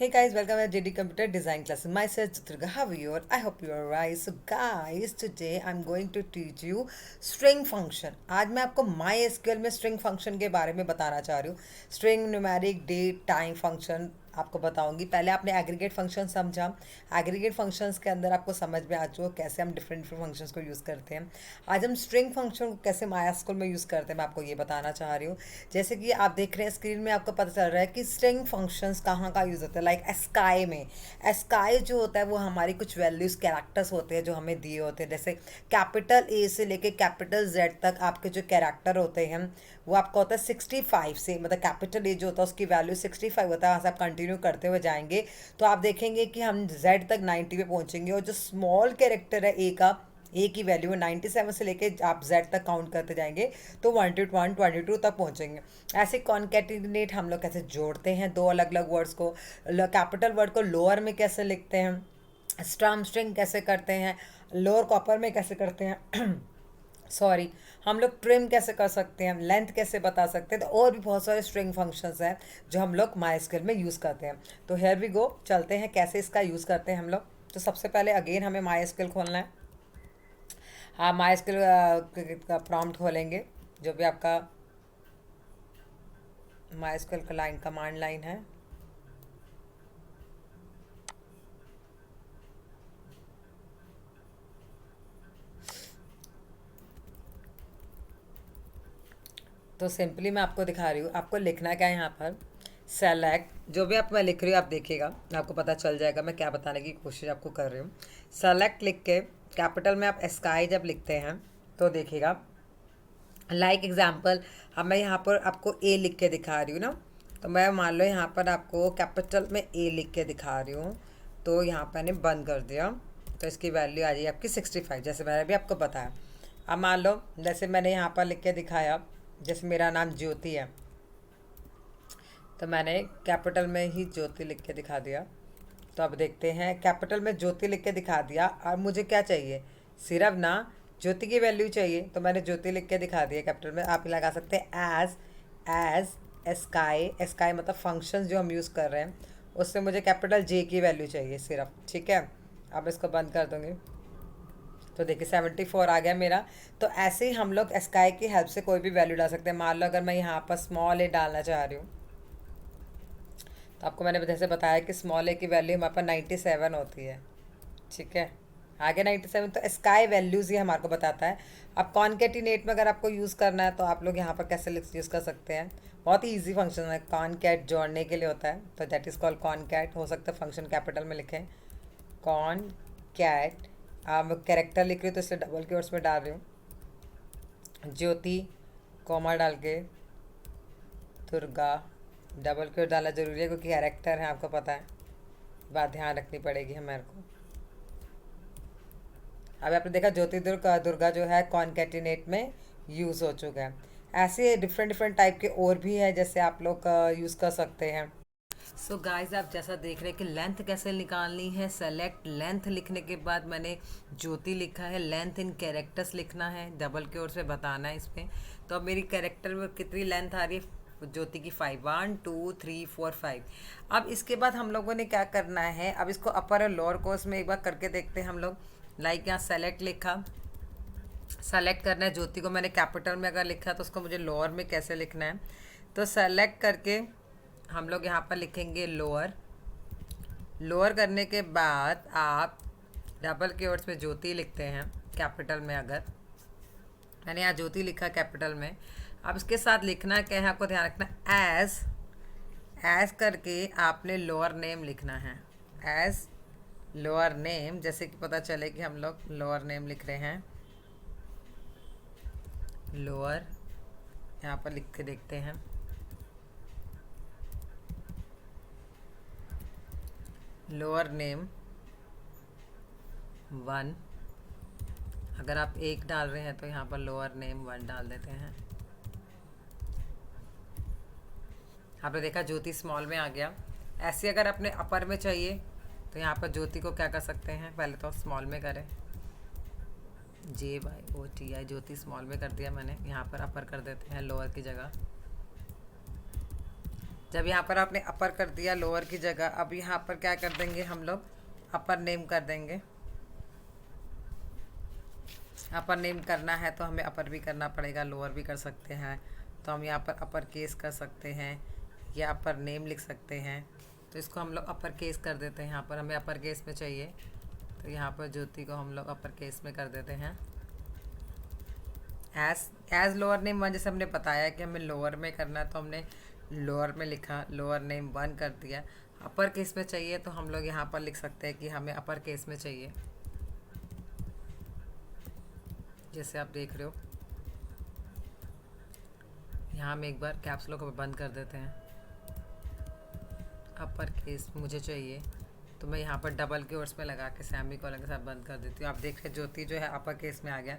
Hey guys, welcome to JD Computer Design Class. Myself Chitrika, how are you? I hope you are right. So guys, today I'm going to teach you string function. आज मैं आपको MySQL में string function के बारे में बताना चाह रही हूँ. String, numeric, date, time function आपको बताऊंगी. पहले आपने एग्रीगेट फंक्शन समझा. एग्रीगेट फंक्शंस के अंदर आपको समझ में आ चुका कैसे हम डिफरेंट डिफरेंट फंक्शंस को यूज़ करते हैं. आज हम स्ट्रिंग फंक्शन को कैसे MySQL में यूज़ करते हैं मैं आपको ये बताना चाह रही हूँ. जैसे कि आप देख रहे हैं स्क्रीन में आपको पता चल रहा है कि स्ट्रिंग फंक्शंस कहाँ का यूज़ होता है. लाइक एस्काई में एस्काई जो होता है वो हमारी कुछ वैल्यूज़ कैरेक्टर्स होते हैं जो हमें दिए होते हैं. जैसे कैपिटल ए से लेके कैपिटल जेड तक आपके जो कैरेक्टर होते हैं वो आपका होता है 65 से. मतलब कैपिटल ए जो होता है उसकी वैल्यू 65 होता है. वहाँ से आप कंटिन्यू करते हुए जाएंगे तो आप देखेंगे कि हम जेड तक 90 पे पहुँचेंगे. और जो स्मॉल कैरेक्टर है ए का, ए की वैल्यू है 97 से लेके आप जेड तक काउंट करते जाएंगे तो 1 to 122 तक पहुँचेंगे. ऐसे कॉन्केटिनेट हम लोग कैसे जोड़ते हैं दो अलग अलग वर्ड्स को. कैपिटल वर्ड को लोअर में कैसे लिखते हैं, स्ट्रम स्ट्रिंग कैसे करते हैं, लोअर कॉपर में कैसे करते हैं सॉरी, हम लोग ट्रिम कैसे कर सकते हैं, लेंथ कैसे बता सकते हैं. तो और भी बहुत सारे स्ट्रिंग फंक्शंस हैं जो हम लोग MySQL में यूज़ करते हैं. तो हेयर वी गो, चलते हैं कैसे इसका यूज़ करते हैं हम लोग. तो सबसे पहले अगेन हमें MySQL खोलना है. हाँ, MySQL का प्रॉम्प्ट खोलेंगे जो भी आपका MySQL का लाइन कमांड लाइन है. तो सिंपली मैं आपको दिखा रही हूँ. आपको लिखना क्या है यहाँ पर, सेलेक्ट. जो भी आप मैं लिख रही हूँ आप देखिएगा, आपको पता चल जाएगा मैं क्या बताने की कोशिश आपको कर रही हूँ. सेलेक्ट लिख के कैपिटल में आप स्काई जब लिखते हैं तो देखिएगा. लाइक एग्जाम्पल, अब मैं यहाँ पर आपको ए लिख के दिखा रही हूँ ना. तो मैं मान लो यहाँ पर आपको कैपिटल में ए लिख के दिखा रही हूँ. तो यहाँ पर मैंने बंद कर दिया तो इसकी वैल्यू आ जाएगी आपकी 65, जैसे मैंने भी आपको बताया. अब मान लो जैसे मैंने यहाँ पर लिख के दिखाया, जैसे मेरा नाम ज्योति है तो मैंने कैपिटल में ही ज्योति लिख के दिखा दिया. तो अब देखते हैं, कैपिटल में ज्योति लिख के दिखा दिया. अब मुझे क्या चाहिए, सिर्फ ना ज्योति की वैल्यू चाहिए. तो मैंने ज्योति लिख के दिखा दिया कैपिटल में. आप लगा सकते हैं एज स्काई. स्काई मतलब फंक्शंस जो हम यूज़ कर रहे हैं उससे मुझे कैपिटल जे की वैल्यू चाहिए सिर्फ. ठीक है, अब इसको बंद कर दूँगी तो देखिए 74 आ गया मेरा. तो ऐसे ही हम लोग स्काई की हेल्प से कोई भी वैल्यू डाल सकते हैं. मान लो अगर मैं यहाँ पर स्मॉल ए डालना चाह रही हूँ तो आपको मैंने जैसे बताया कि स्मॉल ए की वैल्यू हमारे पास 97 होती है. ठीक है, आगे 97. तो स्काई वैल्यूज़ ये हमारे को बताता है. अब कॉनकेटिनेट में अगर आपको यूज़ करना है तो आप लोग यहाँ पर कैसे यूज़ कर सकते हैं. बहुत ही ईजी फंक्शन है. कॉनकैट जोड़ने के लिए होता है तो दैट इज़ कॉल्ड कॉनकैट. हो सकता है फंक्शन कैपिटल में लिखें कॉनकैट. आप कैरेक्टर लिख रही हूँ तो इसलिए डबल कीवर्ड्स में डाल रही हूँ. ज्योति कॉमा डाल के दुर्गा. डबल कीवर्ड डालना ज़रूरी है क्योंकि कैरेक्टर है, आपको पता है, बात ध्यान रखनी पड़ेगी हमारे को. अभी आपने देखा ज्योति दुर्गा जो है कॉनकेटिनेट में यूज़ हो चुका है. ऐसे डिफरेंट डिफरेंट टाइप के और भी है जैसे आप लोग यूज़ कर सकते हैं. सो गाइस, आप जैसा देख रहे हैं कि लेंथ कैसे निकालनी है. सेलेक्ट लेंथ लिखने के बाद मैंने ज्योति लिखा है. लेंथ इन कैरेक्टर्स लिखना है, डबल की ओर से बताना है इसमें. तो अब मेरी कैरेक्टर में कितनी लेंथ आ रही है ज्योति की, 5, 1 2 3 4 5. अब इसके बाद हम लोगों ने क्या करना है, अब इसको अपर और लोअर कोर्स में एक बार करके देखते हैं हम लोग. लाइक यहाँ सेलेक्ट लिखा, सेलेक्ट करना है ज्योति को. मैंने कैपिटल में अगर लिखा तो उसको मुझे लोअर में कैसे लिखना है. तो सेलेक्ट करके हम लोग यहाँ पर लिखेंगे लोअर. लोअर करने के बाद आप डबल कीवर्ड्स में ज्योति लिखते हैं कैपिटल में. अगर मैंने यहाँ ज्योति लिखा कैपिटल में, अब इसके साथ लिखना क्या है आपको ध्यान रखना. एज करके आपने लोअर नेम लिखना है. एज लोअर नेम, जैसे कि पता चले कि हम लोग लोअर नेम लिख रहे हैं. लोअर यहाँ पर लिख के देखते हैं. Lower name 1. अगर आप 1 डाल रहे हैं तो यहाँ पर लोअर नेम 1 डाल देते हैं. आपने देखा ज्योति स्मॉल में आ गया. ऐसे अगर अपने अपर में चाहिए तो यहाँ पर ज्योति को क्या कर सकते हैं, पहले तो स्मॉल में करें. JYOTI ज्योति स्मॉल में कर दिया मैंने. यहाँ पर अपर कर देते हैं लोअर की जगह. जब यहाँ पर आपने अपर कर दिया लोअर की जगह, अब यहाँ पर क्या कर देंगे हम लोग, अपर नेम कर देंगे। अपर नेम करना है तो हमें अपर भी करना पड़ेगा, लोअर भी कर सकते हैं। तो हम यहाँ पर अपर केस कर सकते हैं या अपर नेम लिख सकते हैं। तो इसको हम लोग अपर केस कर देते हैं, यहाँ पर हमें अपर केस में चाहिए, तो यहाँ पर ज्योति को हम लोग अपर केस में कर देते हैं। एज लोअर नेम वन, जैसे हमने बताया कि हमें लोअर में करना है तो हमने लोअर में लिखा, लोअर नेम वन कर दिया। अपर केस में चाहिए तो हम लोग यहाँ पर लिख सकते हैं कि हमें अपर केस में चाहिए, जैसे आप देख रहे हो। यहाँ हम एक बार कैप्स लॉक को बंद कर देते हैं। अपर केस मुझे चाहिए तो मैं यहाँ पर डबल के ओर्स में लगा के सेमी कॉलन के साथ बंद कर देती हूँ। आप देख रहे ज्योति जो है अपर केस में आ गया।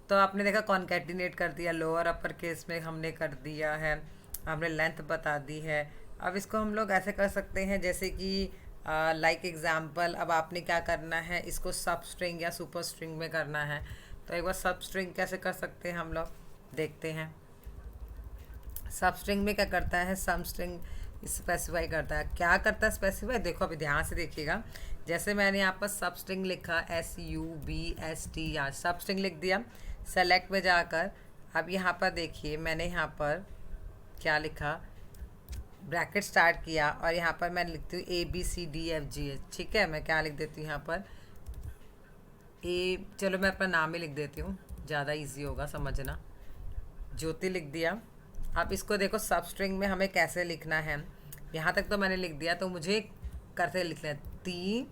तो आपने देखा कॉन्कैटिनेट कर दिया, लोअर अपर केस में हमने कर दिया है, हमने लेंथ बता दी है। अब इसको हम लोग ऐसे कर सकते हैं जैसे कि लाइक एग्जाम्पल, अब आपने क्या करना है, इसको सब स्ट्रिंग या सुपर स्ट्रिंग में करना है। तो एक बार सब स्ट्रिंग कैसे कर सकते हैं हम लोग देखते हैं। सब स्ट्रिंग में क्या करता है, सम स्ट्रिंग स्पेसिफाई करता है। क्या करता है स्पेसिफाई, देखो अभी ध्यान से देखिएगा। जैसे मैंने यहाँ पर सब स्ट्रिंग लिखा SUBST, यहाँ सब स्ट्रिंग लिख दिया। सेलेक्ट में जाकर अब यहाँ पर देखिए मैंने यहाँ पर क्या लिखा, ब्रैकेट स्टार्ट किया और यहाँ पर मैं लिखती हूँ ABCDFGH। ठीक है, मैं क्या लिख देती हूँ यहाँ पर चलो मैं अपना नाम ही लिख देती हूँ, ज़्यादा इजी होगा समझना। ज्योति लिख दिया। अब इसको देखो सब स्ट्रिंग में हमें कैसे लिखना है, यहाँ तक तो मैंने लिख दिया, तो मुझे करते लिखना है 3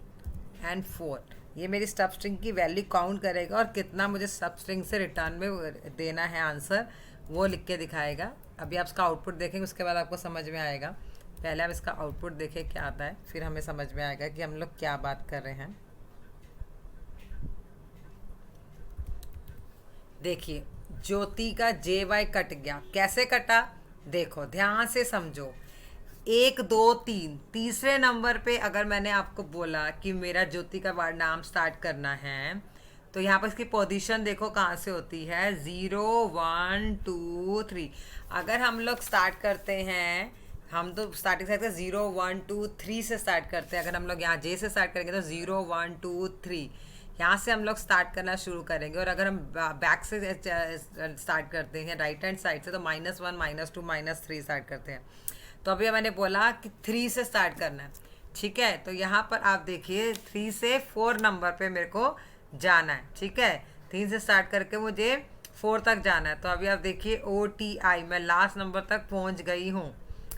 और 4। ये मेरी सब स्ट्रिंग की वैल्यू काउंट करेगा और कितना मुझे सब स्ट्रिंग से रिटर्न में देना है आंसर, वो लिख के दिखाएगा। अभी आप इसका आउटपुट देखेंगे, उसके बाद आपको समझ में आएगा। पहले आप इसका आउटपुट देखें क्या आता है, फिर हमें समझ में आएगा कि हम लोग क्या बात कर रहे हैं। देखिए ज्योति का JY कट गया, कैसे कटा देखो ध्यान से समझो। 1 2 3 तीसरे नंबर पे अगर मैंने आपको बोला कि मेरा ज्योति का वर्ड नाम स्टार्ट करना है, तो यहाँ पर इसकी पोजीशन देखो कहाँ से होती है, 0 1 2 3। अगर हम लोग स्टार्ट करते हैं, हम तो स्टार्टिंग साइड का 0 1 2 3 से स्टार्ट करते हैं। अगर हम लोग यहाँ J से स्टार्ट करेंगे तो 0 1 2 3 यहाँ से हम लोग स्टार्ट करना शुरू करेंगे। और अगर हम बैक से स्टार्ट करते हैं राइट हैंड साइड से, तो -1 -2 -3 स्टार्ट करते हैं। तो अभी मैंने बोला कि 3 से स्टार्ट करना है, ठीक है। तो यहाँ पर आप देखिए 3 से 4 नंबर पे मेरे को जाना है, ठीक है। 3 से स्टार्ट करके मुझे 4 तक जाना है। तो अभी आप देखिए OTI, मैं लास्ट नंबर तक पहुँच गई हूँ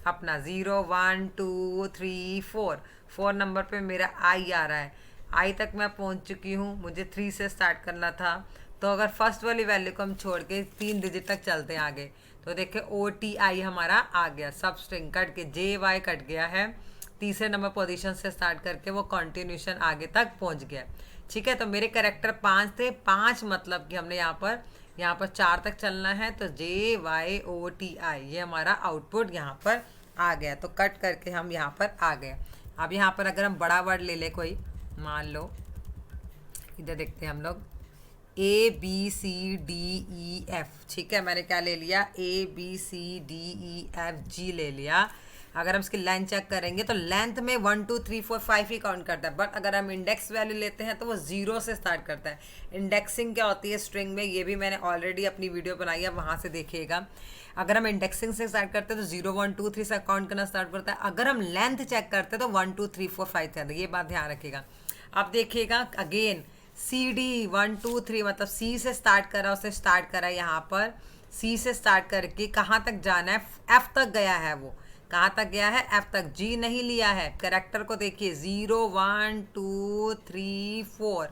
अपना। 0 1 2 3 4 नंबर पे मेरा I आ रहा है, आई तक मैं पहुंच चुकी हूँ। मुझे 3 से स्टार्ट करना था, तो अगर फर्स्ट वाली वैल्यू को हम छोड़ के 3 डिजिट तक चलते हैं आगे, तो देखिए OTI हमारा आ गया, सब स्ट्रिंग कट के JY कट गया है। तीसरे नंबर पोजीशन से स्टार्ट करके वो कंटिन्यूशन आगे तक पहुंच गया, ठीक है। तो मेरे कैरेक्टर 5 थे, 5 मतलब कि हमने यहाँ पर 4 तक चलना है। तो JYOTI ये हमारा आउटपुट यहाँ पर आ गया। तो कट करके हम यहाँ पर आ गए। अब यहाँ पर अगर हम बड़ा वर्ड ले ले कोई, मान लो इधर देखते हैं हम लोग ABCDEF, ठीक है। मैंने क्या ले लिया, ABCDEFG ले लिया। अगर हम इसकी लेंथ चेक करेंगे तो लेंथ में 1 2 3 4 5 ही काउंट करता है, बट अगर हम इंडेक्स वैल्यू लेते हैं तो वो 0 से स्टार्ट करता है। इंडेक्सिंग क्या होती है स्ट्रिंग में, ये भी मैंने ऑलरेडी अपनी वीडियो बनाई है, वहाँ से देखिएगा। अगर हम इंडेक्सिंग से स्टार्ट करते हैं तो 0 1 2 3 से काउंट करना स्टार्ट करता है। अगर हम लेंथ चेक करते हैं तो 1 2 3 4 5 से, ये बात ध्यान रखिएगा। अब देखिएगा अगेन CD 1 2 3 मतलब C से स्टार्ट करा, उसे स्टार्ट करा यहाँ पर C से स्टार्ट करके कहाँ तक जाना है, F तक गया है। वो कहाँ तक गया है, F तक। G नहीं लिया है। कैरेक्टर को देखिए 0 1 2 3 4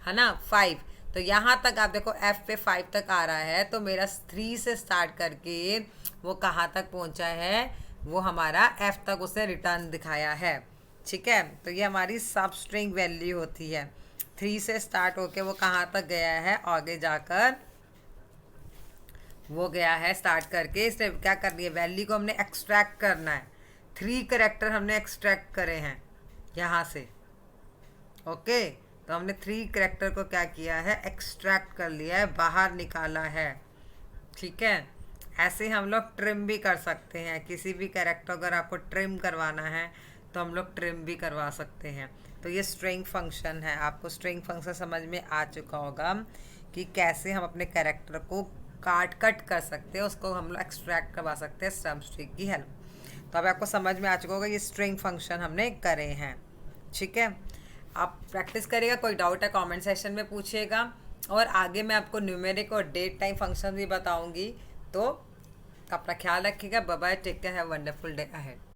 है ना, 5। तो यहाँ तक आप देखो F पे 5 तक आ रहा है। तो मेरा 3 से स्टार्ट करके वो कहाँ तक पहुँचा है, वो हमारा F तक उसने रिटर्न दिखाया है, ठीक है। तो ये हमारी सब स्ट्रिंग वैल्यू होती है। 3 से स्टार्ट होके वो कहाँ तक गया है, आगे जाकर वो गया है स्टार्ट करके। इसने क्या करनी है, वैल्यू को हमने एक्सट्रैक्ट करना है। 3 कैरेक्टर हमने एक्सट्रैक्ट करे हैं यहाँ से, ओके। तो हमने 3 कैरेक्टर को क्या किया है, एक्सट्रैक्ट कर लिया है, बाहर निकाला है, ठीक है। ऐसे ही हम लोग ट्रिम भी कर सकते हैं, किसी भी कैरेक्टर अगर आपको ट्रिम करवाना है तो हम लोग ट्रिम भी करवा सकते हैं। तो ये स्ट्रिंग फंक्शन है। आपको स्ट्रिंग फंक्शन समझ में आ चुका होगा कि कैसे हम अपने कैरेक्टर को कट कर सकते हैं, उसको हम लोग एक्सट्रैक्ट करवा सकते हैं स्टम्प स्ट्रिंग की हेल्प। तो अब आपको समझ में आ चुका होगा ये स्ट्रिंग फंक्शन हमने करे हैं। ठीक है, आप प्रैक्टिस करिएगा, कोई डाउट है कमेंट सेक्शन में पूछिएगा, और आगे मैं आपको न्यूमेरिक और डेट टाइम फंक्शन भी बताऊंगी। तो अपना ख्याल रखिएगा। Bye bye, take care, have wonderful day ahead.